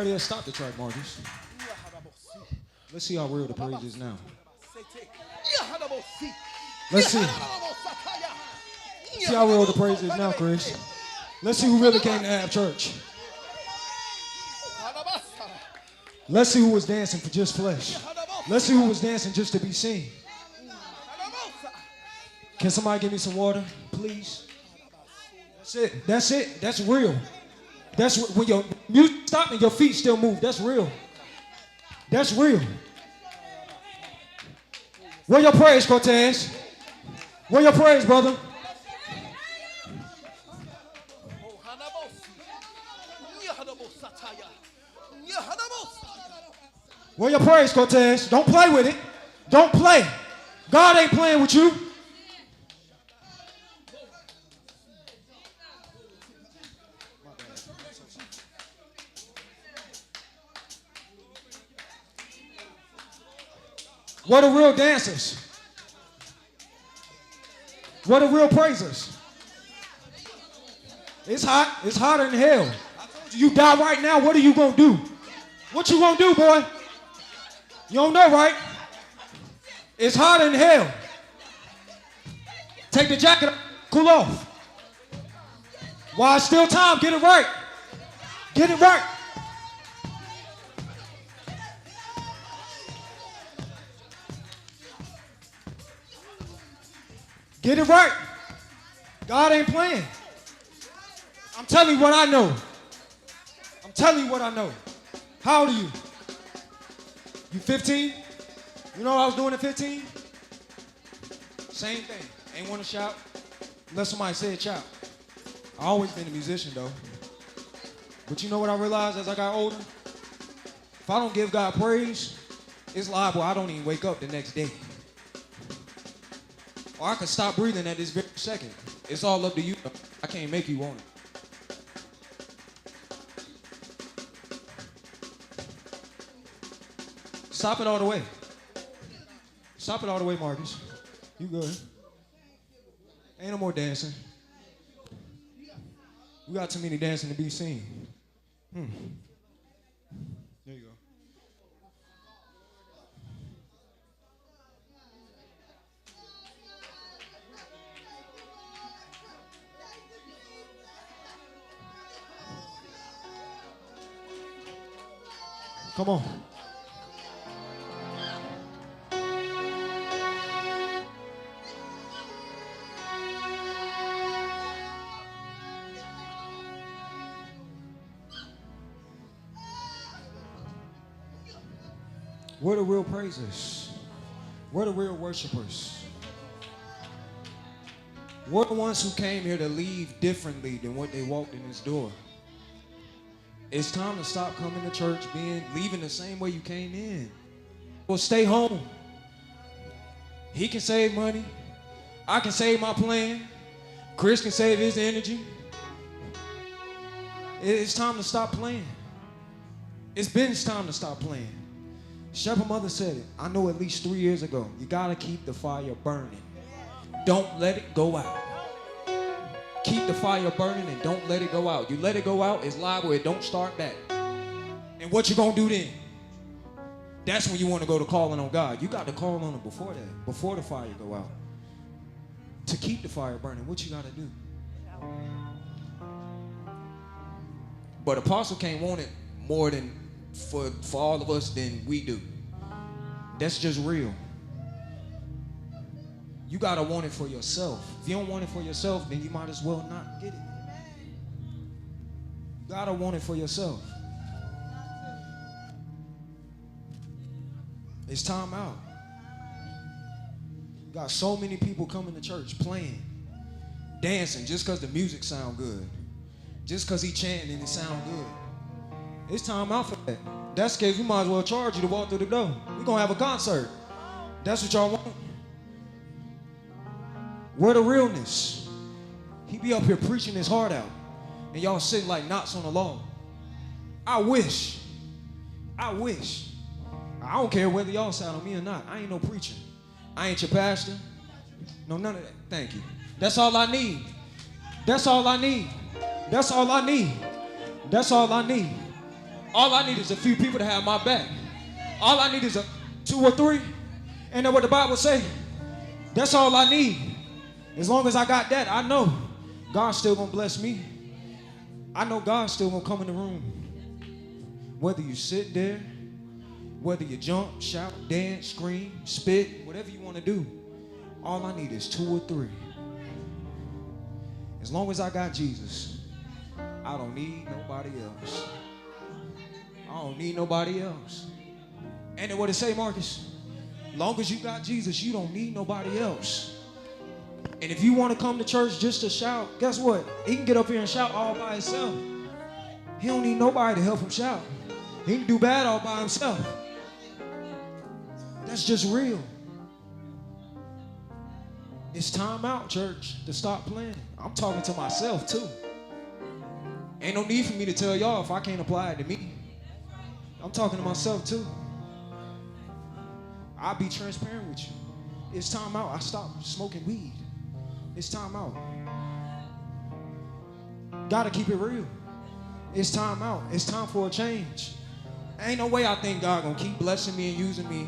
Cartier, stop the track, Marcus. Let's see how real the praise is now. Let's see. See how real the praise is now, Chris. Let's see who really came to have church. Let's see who was dancing for just flesh. Let's see who was dancing just to be seen. Can somebody give me some water, please? That's it. That's it. That's real. That's when your music stops and your feet still move. That's real. That's real. Where your praise, Cortez? Where your praise, brother? Where your praise, Cortez? Don't play with it. Don't play. God ain't playing with you. What are real dancers? What are real praisers? It's hot. It's hotter than hell. I told you, you die right now. What are you gonna do? What you gonna do, boy? You don't know, right? It's hotter than hell. Take the jacket off, cool off. While it's still time, get it right. Get it right. Get it right. God ain't playing. I'm telling you what I know. I'm telling you what I know. How old are you? You 15? You know what I was doing at 15? Same thing. Ain't want to shout unless somebody said shout. I always been a musician though. But you know what I realized as I got older? If I don't give God praise, it's liable I don't even wake up the next day. Or I could stop breathing at this very second. It's all up to you. I can't make you want it. Stop it all the way. Stop it all the way, Marcus. You good. Ain't no more dancing. We got too many dancing to be seen. There you go. Come on. We're the real praisers. We're the real worshipers. We're the ones who came here to leave differently than what they walked in this door. It's time to stop coming to church, leaving the same way you came in. Well, stay home. He can save money. I can save my plan. Chris can save his energy. It's time to stop playing. It's time to stop playing. Shepherd Mother said it, I know at least 3 years ago. You gotta keep the fire burning. Don't let it go out. Keep the fire burning and don't let it go out. You let it go out, it's liable, it don't start back. And what you gonna do then? That's when you wanna go to calling on God. You got to call on him before that, before the fire go out. To keep the fire burning, what you gotta do? But Apostle can't want it more than for all of us than we do. That's just real. You gotta want it for yourself. If you don't want it for yourself, then you might as well not get it. You gotta want it for yourself. It's time out. You got so many people coming to church playing, dancing just because the music sound good. Just because he chanting and it sound good. It's time out for that. That's the case, we might as well charge you to walk through the door. We're going to have a concert. That's what y'all want? Where the realness? He be up here preaching his heart out. And y'all sitting like knots on a log. I wish. I don't care whether y'all sound on me or not. I ain't no preacher. I ain't your pastor. No, none of that. Thank you. That's all I need. That's all I need. That's all I need. That's all I need. All I need is a few people to have my back. All I need is a 2 or 3. Ain't that what the Bible say? That's all I need. As long as I got that, I know God's still gonna bless me. I know God's still gonna come in the room. Whether you sit there, whether you jump, shout, dance, scream, spit, whatever you want to do, all I need is 2 or 3. As long as I got Jesus, I don't need nobody else. I don't need nobody else. Ain't that what it say, Marcus? Long as you got Jesus, you don't need nobody else. And if you want to come to church just to shout, guess what? He can get up here and shout all by himself. He don't need nobody to help him shout. He can do bad all by himself. That's just real. It's time out, church, to stop playing. I'm talking to myself too. Ain't no need for me to tell y'all if I can't apply it to me. I'm talking to myself too. I'll be transparent with you. It's time out. I stopped smoking weed. It's time out. Gotta keep it real. It's time out. It's time for a change. Ain't no way I think God gonna keep blessing me and using me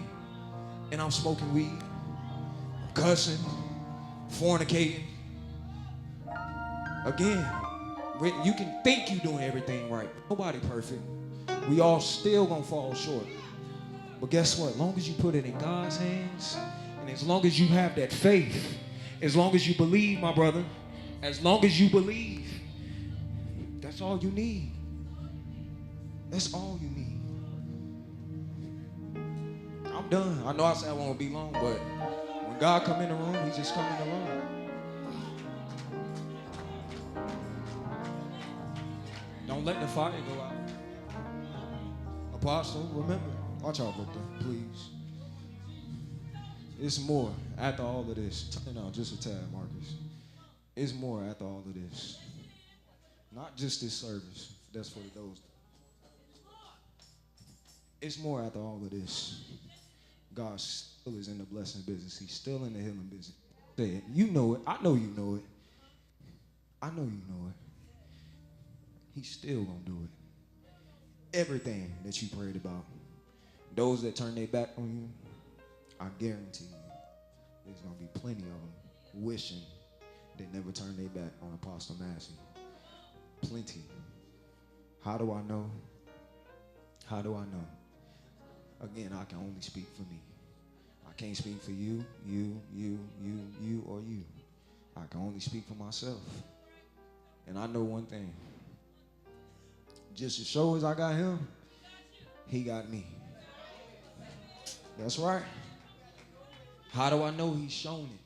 and I'm smoking weed, I'm cussing, fornicating. Again, you can think you're doing everything right. Nobody perfect. We all still gonna fall short. But guess what? As long as you put it in God's hands, and as long as you have that faith, as long as you believe, my brother, as long as you believe, that's all you need. That's all you need. I'm done. I know I said I won't be long, but when God come in the room, he just come in the room. Don't let the fire go out. Apostle, remember. Watch out, Victor, please. It's more after all of this. Turn it on just a tad, Marcus. It's more after all of this. Not just this service. That's for those. It's more after all of this. God still is in the blessing business. He's still in the healing business. Say it. You know it. I know you know it. I know you know it. He's still going to do it. Everything that you prayed about. Those that turn their back on you, I guarantee you, there's going to be plenty of them wishing they never turned their back on Apostle Massey. Plenty. How do I know? How do I know? Again, I can only speak for me. I can't speak for you, or you. I can only speak for myself. And I know one thing. Just as sure as I got him, he got me. That's right. How do I know? He's shown it.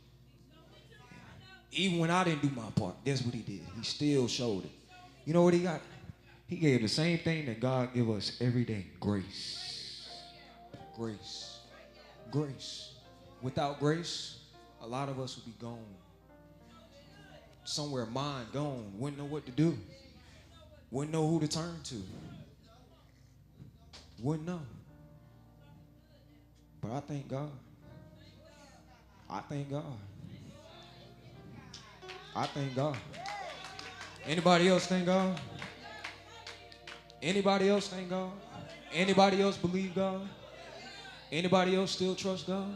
Even when I didn't do my part, guess what he did? He still showed it. You know what he got? He gave the same thing that God give us every day. Grace. Grace. Grace. Without grace, a lot of us would be gone. Somewhere mind gone. Wouldn't know what to do. Wouldn't know who to turn to. Wouldn't know. But I thank God. I thank God. I thank God. Anybody else thank God? Anybody else thank God? Anybody else believe God? Anybody else still trust God?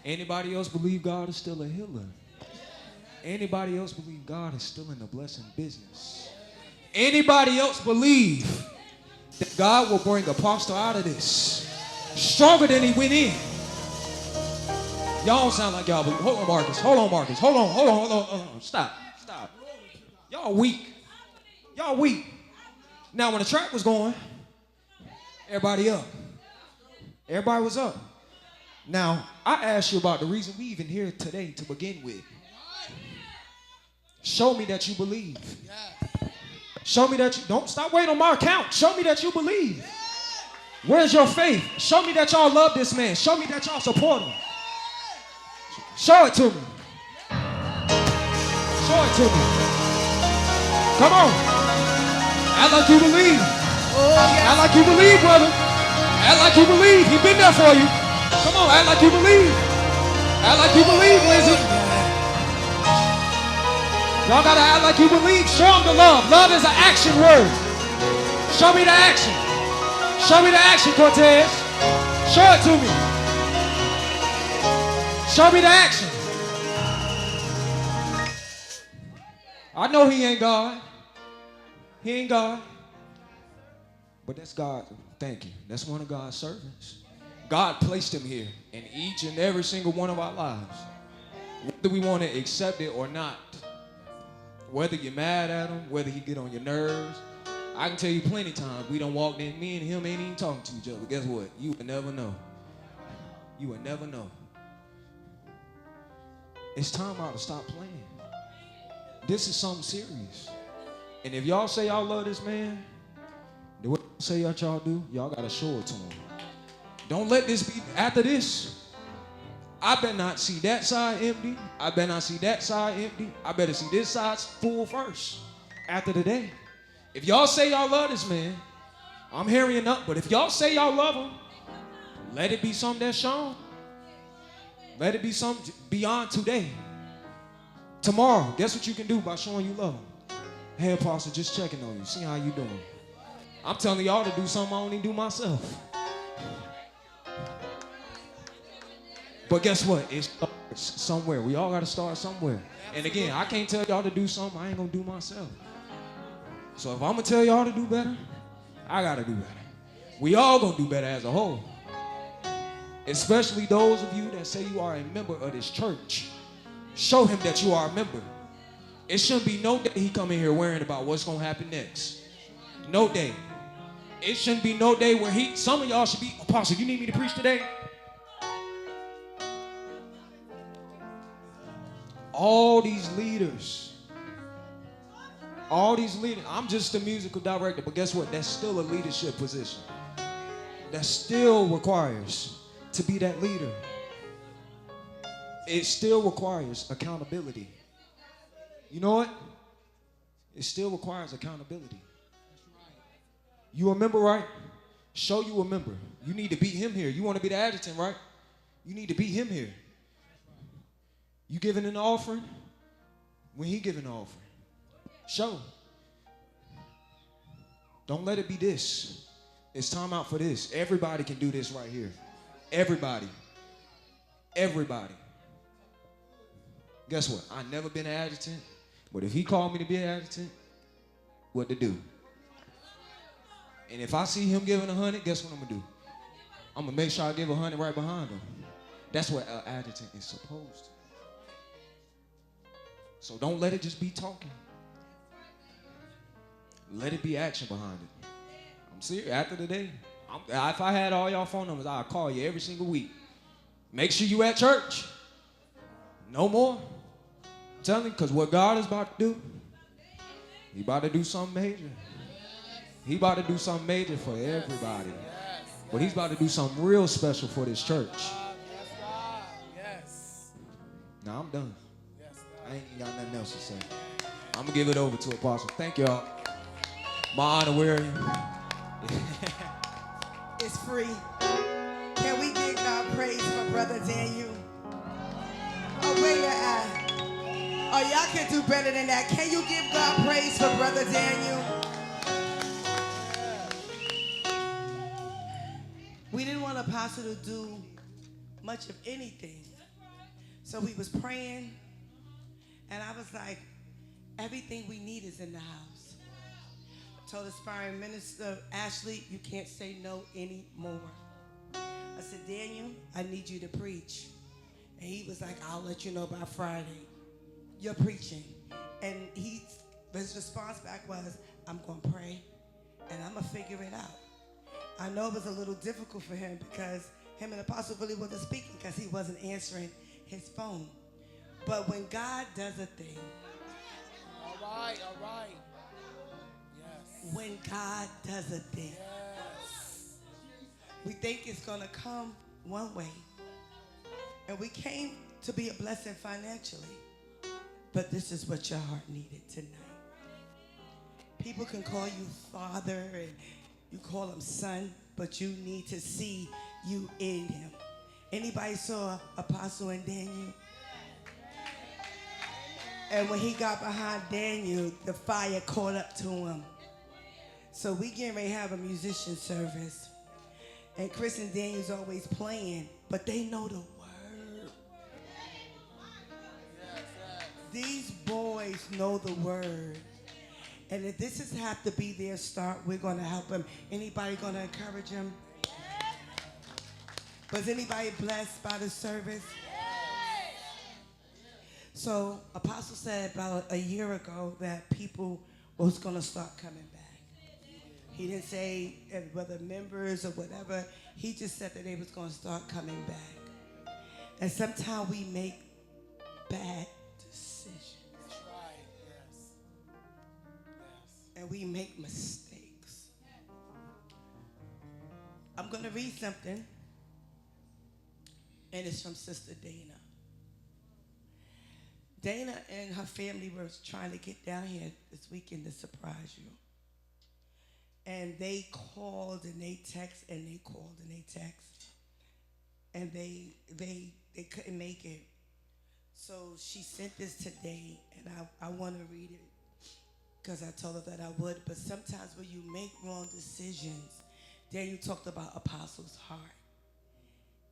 Anybody else believe God is still a healer? Anybody else believe God is still in the blessing business? Anybody else believe that God will bring Apostle out of this stronger than he went in? Y'all don't sound like y'all believe. Hold on, Marcus. Hold on, Marcus. Hold on. Stop. Y'all weak. Y'all weak. Now, when the track was going, everybody up. Everybody was up. Now, I asked you about the reason we even here today to begin with. Show me that you believe. Show me that you don't stop waiting on my account. Show me that you believe. Where's your faith? Show me that y'all love this man. Show me that y'all support him. Show it to me. Show it to me. Come on. Act like you believe. Act like you believe, brother. Act like you believe. He's been there for you. Come on, act like you believe. Act like you believe, Lizzie. Y'all gotta act like you believe. Show them the love. Love is an action word. Show me the action. Show me the action, Cortez. Show it to me. Show me the action. I know he ain't God. He ain't God. But that's God. Thank you. That's one of God's servants. God placed him here in each and every single one of our lives. Whether we want to accept it or not. Whether you're mad at him, whether he get on your nerves. I can tell you plenty of times we done walked in, me and him ain't even talking to each other. But guess what? You would never know. You would never know. It's time out to stop playing. This is something serious. And if y'all say y'all love this man, the way y'all say what y'all do, y'all got to show it to him. Don't let this be, after this, I better not see that side empty. I better not see that side empty. I better see this side full first after the day. If y'all say y'all love this man, I'm hurrying up, but if y'all say y'all love him, let it be something that's shown. Let it be something beyond today. Tomorrow, guess what you can do by showing you love him? Hey, Apostle, just checking on you. See how you doing. I'm telling y'all to do something I don't even do myself. But guess what? It starts somewhere. We all got to start somewhere. And again, I can't tell y'all to do something I ain't going to do myself. So if I'm going to tell y'all to do better, I got to do better. We all going to do better as a whole. Especially those of you that say you are a member of this church. Show him that you are a member. It shouldn't be no day he come in here worrying about what's going to happen next. No day. It shouldn't be no day where some of y'all should be, Apostle, you need me to preach today? All these leaders, I'm just a musical director, but guess what? That's still a leadership position. That still requires to be that leader. It still requires accountability. You know what? It still requires accountability. You a member, right? Show you a member. You need to beat him here. You want to be the adjutant, right? You need to beat him here. You giving an offering? When he giving an offering. Show. Don't let it be this. It's time out for this. Everybody can do this right here. Everybody. Everybody. Guess what? I've never been an adjutant, but if he called me to be an adjutant, what to do? And if I see him giving 100, guess what I'm gonna do? I'm gonna make sure I give 100 right behind him. That's what an adjutant is supposed to. So don't let it just be talking. Let it be action behind it. I'm serious. After the day, if I had all y'all phone numbers, I'd call you every single week. Make sure you at church. No more. I'm telling you, because what God is about to do, he about to do something major. He about to do something major for everybody. But he's about to do something real special for this church. Now I'm done. I ain't got nothing else to say. I'm going to give it over to Apostle. Thank y'all. My honor, where are you? It's free. Can we give God praise for Brother Daniel? Oh, where you at? Oh, y'all can do better than that. Can you give God praise for Brother Daniel? We didn't want Apostle to do much of anything. So we was praying, and I was like, everything we need is in the house. I told aspiring minister Ashley, you can't say no anymore. I said, Daniel, I need you to preach. And he was like, I'll let you know by Friday. You're preaching. And his response back was, I'm going to pray, and I'm going to figure it out. I know it was a little difficult for him because him and Apostle really wasn't speaking because he wasn't answering his phone. But when God does a thing. All right. Yes. When God does a thing. Yes. We think it's going to come one way. And we came to be a blessing financially. But this is what your heart needed tonight. People can call you father and you call him son, but you need to see you in him. Anybody saw Apostle and Daniel? And when he got behind Daniel, the fire caught up to him. So we getting ready to have a musician service. And Chris and Daniel's always playing, but they know the word. These boys know the word. And if this is have to be their start, we're going to help them. Anybody going to encourage them? Was anybody blessed by the service? So Apostle said about a year ago that people was going to start coming back. He didn't say whether members or whatever. He just said that they was going to start coming back. And sometimes we make bad decisions. That's right. Yes. Yes. And we make mistakes. I'm going to read something. And it's from Sister Dana. Dana and her family were trying to get down here this weekend to surprise you. And they called and they text and they called and they text. And they couldn't make it. So she sent this today, and I want to read it because I told her that I would. But sometimes when you make wrong decisions, Daniel talked about Apostle's heart.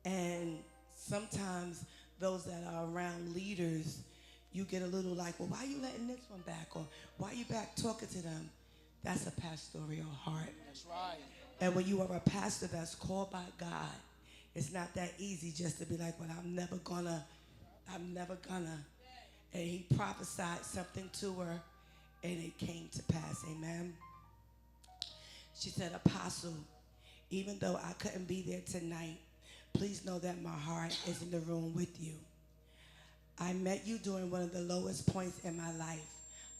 And sometimes those that are around leaders, you get a little like, well, why are you letting this one back? Or why are you back talking to them? That's a pastoral heart. That's right. And when you are a pastor that's called by God, it's not that easy just to be like, well, I'm never gonna. And he prophesied something to her, and it came to pass. Amen. She said, Apostle, even though I couldn't be there tonight, please know that my heart is in the room with you. I met you during one of the lowest points in my life.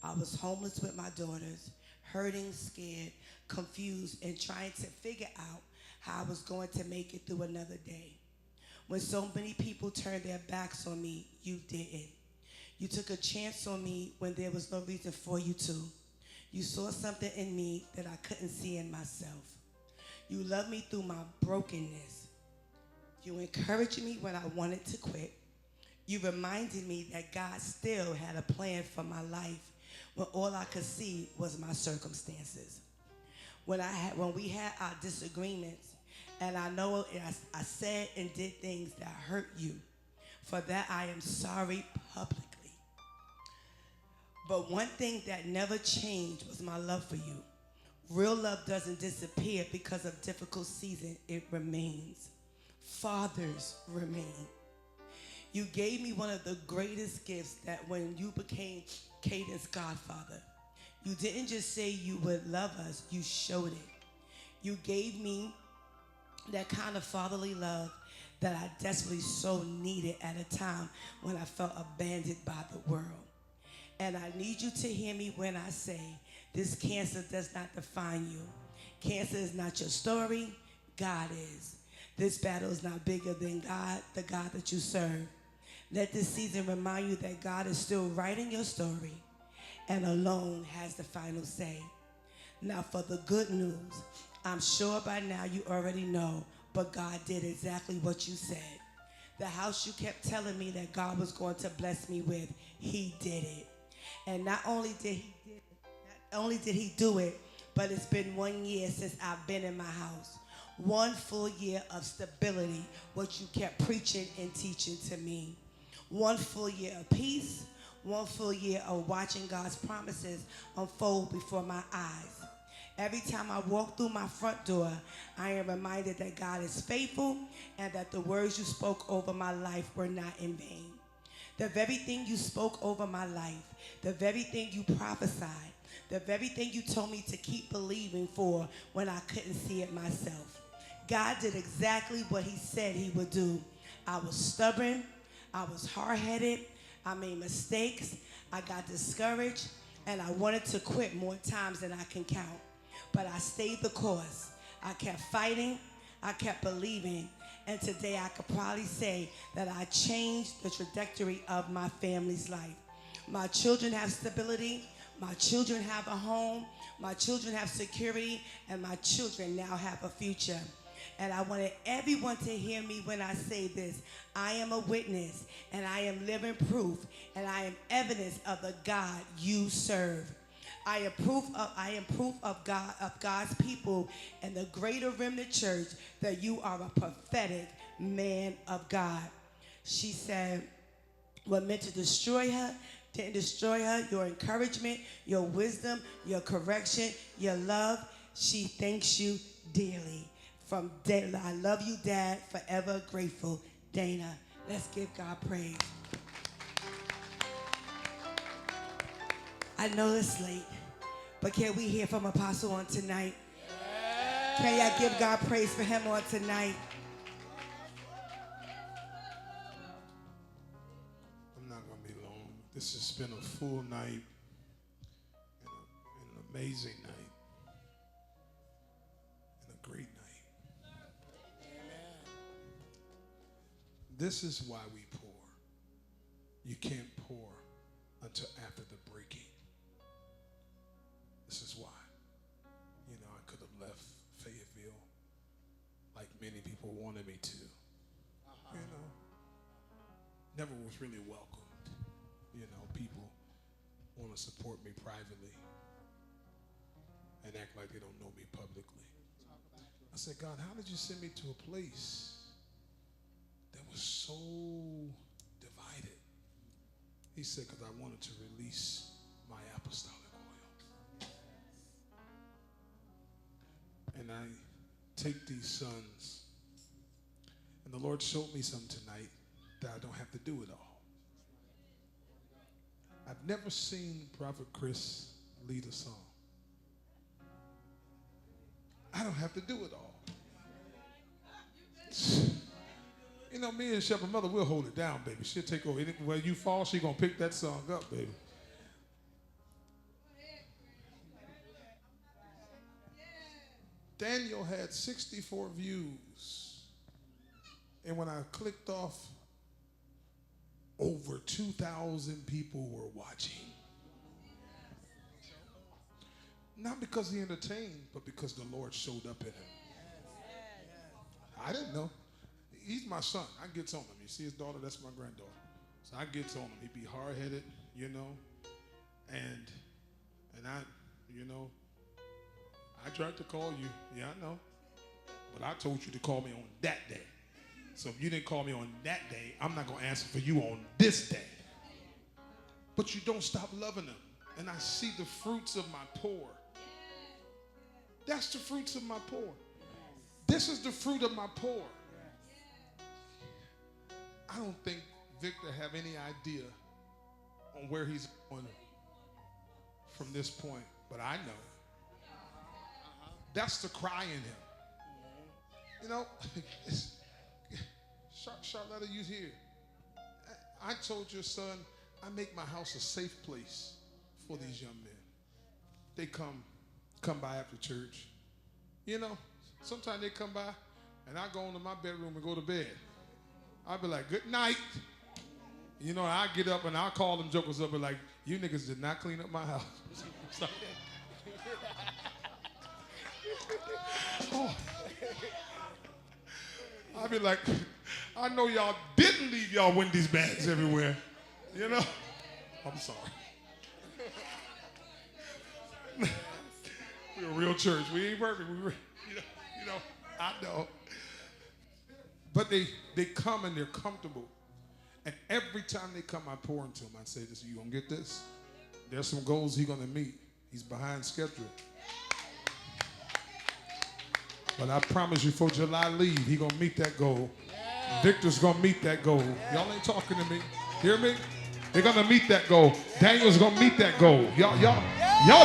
I was homeless with my daughters, hurting, scared, confused, and trying to figure out how I was going to make it through another day. When so many people turned their backs on me, you didn't. You took a chance on me when there was no reason for you to. You saw something in me that I couldn't see in myself. You loved me through my brokenness. You encouraged me when I wanted to quit. You reminded me that God still had a plan for my life when all I could see was my circumstances. When we had our disagreements, and I know I said and did things that hurt you. For that, I am sorry publicly. But one thing that never changed was my love for you. Real love doesn't disappear because of difficult season. It remains. Fathers remain. You gave me one of the greatest gifts that when you became Caden's godfather, you didn't just say you would love us, you showed it. You gave me that kind of fatherly love that I desperately so needed at a time when I felt abandoned by the world. And I need you to hear me when I say this cancer does not define you. Cancer is not your story, God is. This battle is not bigger than God, the God that you serve. Let this season remind you that God is still writing your story and alone has the final say. Now for the good news, I'm sure by now you already know, but God did exactly what you said. The house you kept telling me that God was going to bless me with, he did it. And not only did he do it, but it's been 1 year since I've been in my house. 1 full year of stability, what you kept preaching and teaching to me. 1 full year of peace, 1 full year of watching God's promises unfold before my eyes. Every time I walk through my front door, I am reminded that God is faithful and that the words you spoke over my life were not in vain. The very thing you spoke over my life, the very thing you prophesied, the very thing you told me to keep believing for when I couldn't see it myself. God did exactly what he said he would do. I was stubborn. I was hard-headed. I made mistakes. I got discouraged. And I wanted to quit more times than I can count. But I stayed the course. I kept fighting. I kept believing. And today I could probably say that I changed the trajectory of my family's life. My children have stability. My children have a home. My children have security. And my children now have a future. And I wanted everyone to hear me when I say this. I am a witness, and I am living proof, and I am evidence of the God you serve. I am proof of God's people and the greater Remnant Church that you are a prophetic man of God. She said, what meant to destroy her didn't destroy her. Your encouragement, your wisdom, your correction, your love. She thanks you dearly. From Dana, I love you, Dad. Forever grateful, Dana. Let's give God praise. I know it's late, but can we hear from Apostle on tonight? Can y'all give God praise for him on tonight? I'm not going to be long. This has been a full night and an amazing night and a great night. This is why we pour. You can't pour until after the breaking. This is why. You know, I could have left Fayetteville like many people wanted me to. You know, never was really welcomed. You know, people want to support me privately and act like they don't know me publicly. I said, God, how did you send me to a place that was so divided? He said, because I wanted to release my apostolic oil. And I take these sons, and the Lord showed me some tonight that I don't have to do it all. I've never seen Prophet Chris lead a song. I don't have to do it all. You know, me and Shepherd Mother, we'll hold it down, baby. She'll take over. Where you fall, she's going to pick that song up, baby. Daniel had 64 views. And when I clicked off, over 2,000 people were watching. Not because he entertained, but because the Lord showed up in him. I didn't know. He's my son. I gets on him. You see his daughter? That's my granddaughter. So I gets on him. He be hard-headed, you know. And I, you know, I tried to call you. Yeah, I know. But I told you to call me on that day. So if you didn't call me on that day, I'm not going to answer for you on this day. But you don't stop loving him. And I see the fruits of my pour. That's the fruits of my pour. This is the fruit of my pour. I don't think Victor have any idea on where he's going from this point, but I know. That's the cry in him. You know, Charlotte, you here. I told your son, I make my house a safe place for these young men. They come by after church. You know, sometimes they come by and I go into my bedroom and go to bed. I'll be like, good night. You know, I get up and I'll call them jokers up and like, you niggas did not clean up my house. Oh. I'll be like, I know y'all didn't leave y'all Wendy's bags everywhere. You know? I'm sorry. We're a real church. We ain't perfect. You know, I know. But they come and they're comfortable. And every time they come, I pour into them. I say, "This, you gonna get this? There's some goals he's gonna meet. He's behind schedule. But I promise you, for July leave, he gonna meet that goal. Yeah. Victor's gonna meet that goal. Yeah. Y'all ain't talking to me. Hear me? They're gonna meet that goal. Daniel's gonna meet that goal. Y'all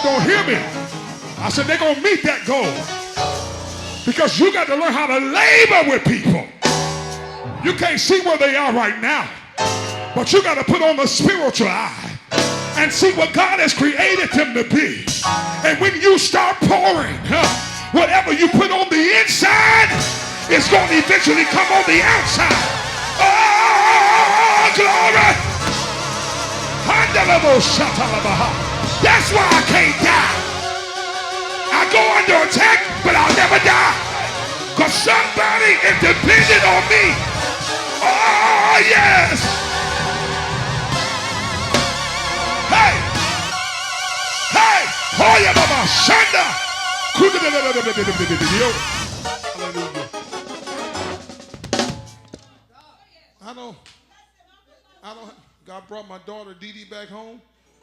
don't hear me. I said they're gonna meet that goal. Because you got to learn how to labor with people. You can't see where they are right now. But you got to put on the spiritual eye and see what God has created them to be. And when you start pouring, whatever you put on the inside is going to eventually come on the outside. Oh, glory. That's why I can't die. I go under attack, but I'll never die. Because somebody is dependent on me. Oh, yes. Hey. Hey. Oh, yeah, Baba. Shanda. Hallelujah. I don't, God brought my daughter Dee Dee back home.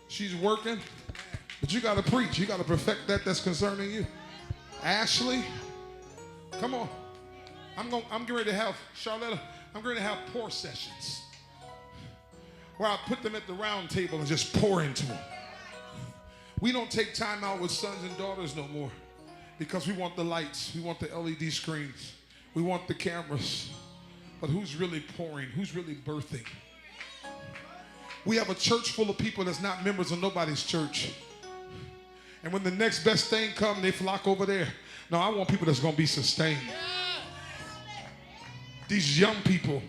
She's working. But you got to preach. You got to perfect that's concerning you. Ashley, come on. I'm getting ready to have, Charlotte, I'm going to have pour sessions where I put them at the round table and just pour into them. We don't take time out with sons and daughters no more because we want the lights. We want the LED screens. We want the cameras. But who's really pouring? Who's really birthing? We have a church full of people that's not members of nobody's church. And when the next best thing comes, they flock over there. No, I want people that's going to be sustained. These young people.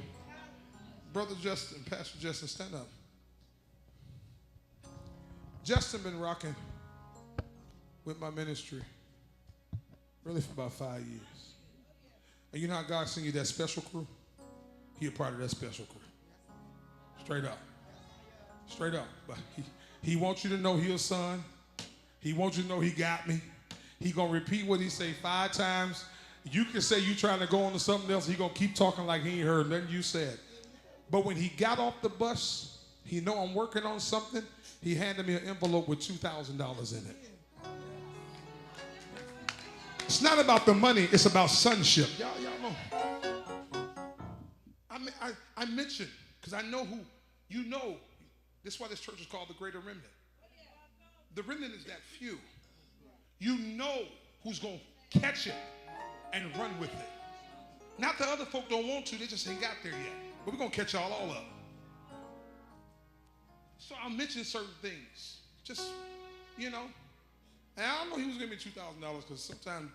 Brother Justin, Pastor Justin, stand up. Justin been rocking with my ministry really for about 5 years. And you know how God sent you that special crew? He a part of that special crew. Straight up. Straight up. But he wants you to know he a son. He wants you to know he got me. He going to repeat what he say 5 times. You can say you trying to go on to something else. He going to keep talking like he ain't heard nothing you said. But when he got off the bus, he know I'm working on something. He handed me an envelope with $2,000 in it. It's not about the money. It's about sonship. Y'all know. I mentioned, because I know who, you know. This is why this church is called the Greater Remnant. The remnant is that few. You know who's going to catch it and run with it. Not the other folk don't want to. They just ain't got there yet. But we're going to catch y'all all up. So I'll mention certain things. Just, you know. And I don't know he was giving me $2,000 because sometimes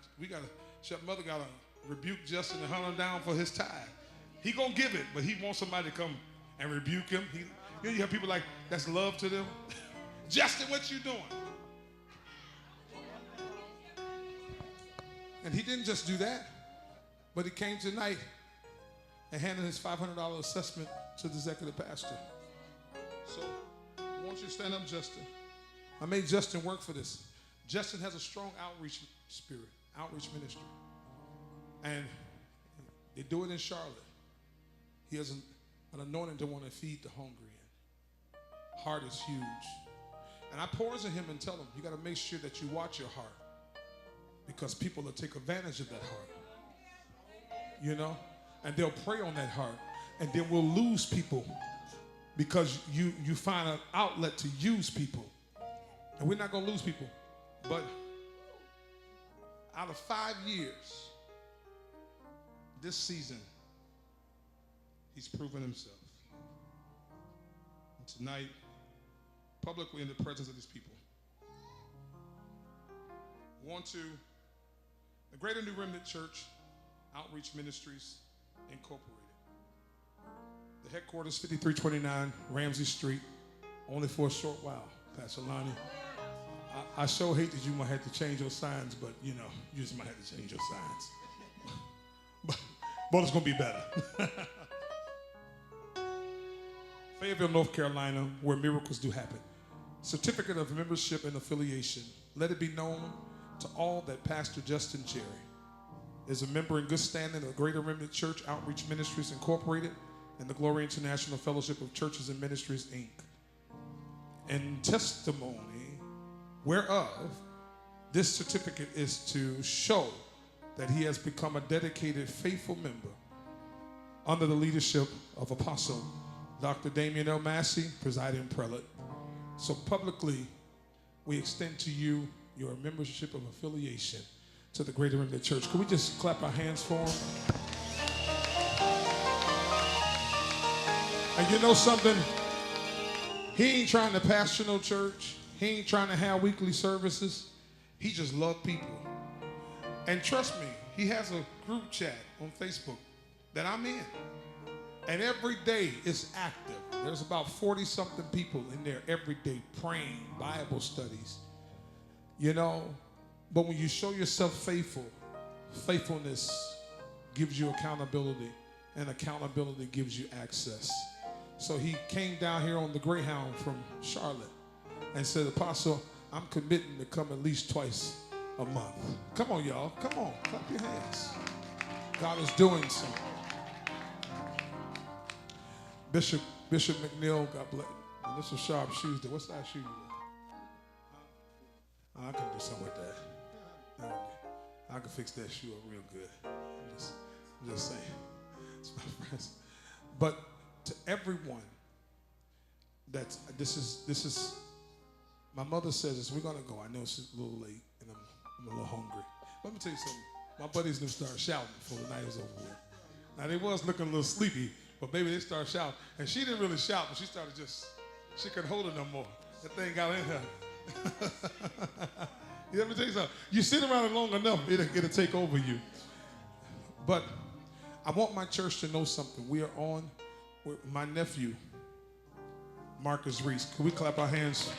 Mother got to rebuke Justin and hunt him down for his tithe. He going to give it, but he wants somebody to come and rebuke him. You have people like, that's love to them. Justin, what you doing? And he didn't just do that, but he came tonight and handed his $500 assessment to the executive pastor. So I want you to stand up, Justin. I made Justin work for this. Justin has a strong outreach spirit, outreach ministry. And they do it in Charlotte. He has an anointing to want to feed the hungry. Heart is huge. And I pause in him and tell him, you got to make sure that you watch your heart because people will take advantage of that heart. You know? And they'll prey on that heart. And then we'll lose people because you find an outlet to use people. And we're not going to lose people. But out of 5 years, this season, he's proven himself. And tonight, publicly in the presence of these people, the Greater New Remnant Church Outreach Ministries Incorporated. The headquarters, 5329 Ramsey Street, only for a short while, Pastor Lonnie. I sure hate that you might have to change your signs, but you know, you just might have to change your signs. but it's going to be better. Fayetteville, North Carolina, where miracles do happen. Certificate of membership and affiliation. Let it be known to all that Pastor Justin Cherry is a member in good standing of the Greater Remnant Church Outreach Ministries Incorporated and the Glory International Fellowship of Churches and Ministries, Inc. And testimony whereof this certificate is to show that he has become a dedicated, faithful member under the leadership of Apostle Dr. Dameyon Massey, presiding prelate. So publicly, we extend to you your membership of affiliation to the Greater Remnant Church. Can we just clap our hands for him? And you know something? He ain't trying to pastor no church. He ain't trying to have weekly services. He just loves people. And trust me, he has a group chat on Facebook that I'm in. And every day it's active. There's about 40-something people in there every day praying, Bible studies. You know, but when you show yourself faithful, faithfulness gives you accountability, and accountability gives you access. So he came down here on the Greyhound from Charlotte and said, Apostle, I'm committing to come at least twice a month. Come on, y'all. Come on. Clap your hands. God is doing something. Bishop McNeil, God bless. This is sharp shoes. What size shoe you wear? I can do something with that. I can fix that shoe up real good. I'm just saying. It's my friends. But to everyone, this is. My mother says this. We're gonna go. I know it's a little late, and I'm a little hungry. Let me tell you something. My buddies didn't start shouting before the night was over with. Now they was looking a little sleepy, but maybe they started shouting, and she didn't really shout, but she started she couldn't hold it no more. That thing got in her. Let me tell you something. You sit around it long enough, it'll take over you. But I want my church to know something. We are on with my nephew, Marcus Reese. Can we clap our hands?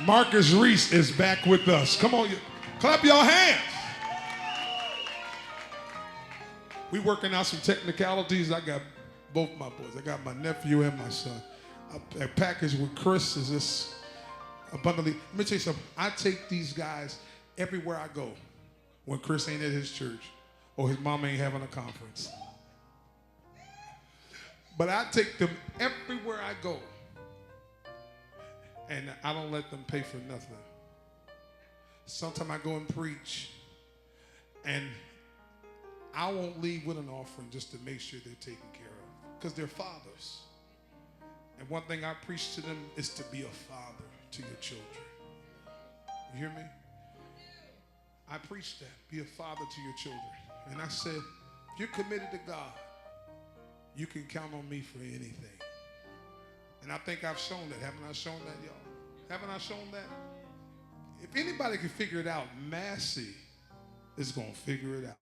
Marcus Reese is back with us. Come on, clap your hands. We working out some technicalities. I got both my boys. I got my nephew and my son. A package with Chris is this abundantly. Let me tell you something. I take these guys everywhere I go when Chris ain't at his church or his mom ain't having a conference. But I take them everywhere I go. And I don't let them pay for nothing. Sometimes I go and preach, and I won't leave with an offering just to make sure they're taken care of, because they're fathers. And one thing I preach to them is to be a father to your children. You hear me? I preach that. Be a father to your children. And I said, if you're committed to God, you can count on me for anything. And I think I've shown that. Haven't I shown that, y'all? Haven't I shown that? If anybody can figure it out, Massey is going to figure it out.